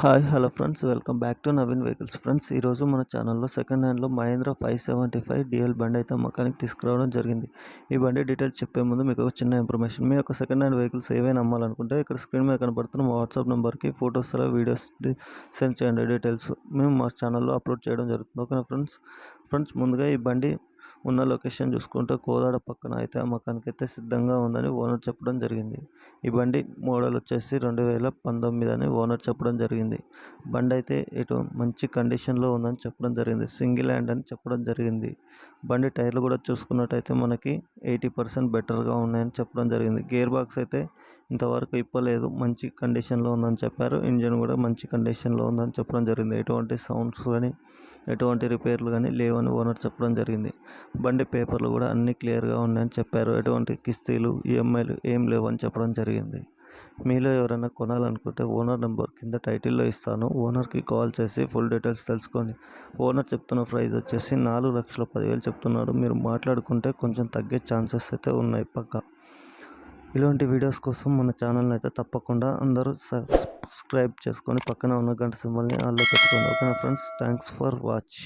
Hi hello friends, welcome back to Naveen vehicles. Friends, ఈరోజు మన ఛానల్లో సెకండ్ హ్యాండ్లో మహేంద్ర 575 డిఎల్ బండి అయితే అమ్మకానికి తీసుకురావడం జరిగింది. ఈ బండి డీటెయిల్స్ చెప్పే ముందు మీకు ఒక చిన్న ఇన్ఫర్మేషన్. మీ యొక్క సెకండ్ హ్యాండ్ వెహికల్స్ ఏవైనా అమ్మాలనుకుంటే ఇక్కడ స్క్రీన్ మీద కనబడుతున్న మా వాట్సాప్ నెంబర్కి ఫొటోస్ వీడియోస్ సెండ్ చేయండి. డీటెయిల్స్ మేము మా ఛానల్లో అప్లోడ్ చేయడం జరుగుతుంది. ఓకేనా ఫ్రెండ్స్ ముందుగా ఈ బండి ఉన్న లొకేషన్ చూసుకుంటే కోదాడ పక్కన అయితే అమ్మకానికి అయితే సిద్ధంగా ఉందని ఓనర్ చెప్పడం జరిగింది. ఈ బండి మోడల్ వచ్చేసి 2019 అని ఓనర్ చెప్పడం జరిగింది. బండి అయితే ఇటు మంచి కండిషన్లో ఉందని చెప్పడం జరిగింది. సింగిల్ హ్యాండ్ అని చెప్పడం జరిగింది. బండి టైర్లు కూడా చూసుకున్నట్టయితే మనకి 80% బెటర్గా ఉన్నాయని చెప్పడం జరిగింది. గేర్ బాక్స్ అయితే ఇంతవరకు ఇప్పలేదు, మంచి కండిషన్లో ఉందని చెప్పారు. ఇంజన్ కూడా మంచి కండిషన్లో ఉందని చెప్పడం జరిగింది. ఎటువంటి సౌండ్స్ కానీ ఎటువంటి రిపేర్లు కానీ లేవని ఓనర్ చెప్పడం జరిగింది. బండి పేపర్లు కూడా అన్నీ క్లియర్గా ఉన్నాయని చెప్పారు. ఎటువంటి కిస్తీలు ఈఎంఐలు ఏం లేవని చెప్పడం జరిగింది. మీలో ఎవరైనా కొనాలనుకుంటే ఓనర్ నెంబర్ కింద టైటిల్లో ఇస్తాను. ఓనర్కి కాల్ చేసి ఫుల్ డీటెయిల్స్ తెలుసుకోండి. ఓనర్ చెప్తున్న ప్రైస్ వచ్చేసి 4,10,000 చెప్తున్నాడు. మీరు మాట్లాడుకుంటే కొంచెం తగ్గే ఛాన్సెస్ అయితే ఉన్నాయి పక్కా. ఇలాంటి వీడియోస్ కోసం మన ఛానల్ని అయితే తప్పకుండా అందరూ సబ్స్క్రైబ్ చేసుకొని పక్కన ఉన్న గంట సింబల్ని ఆన్లో పెట్టుకోండి. ఓకేనా ఫ్రెండ్స్, థ్యాంక్స్ ఫర్ వాచ్.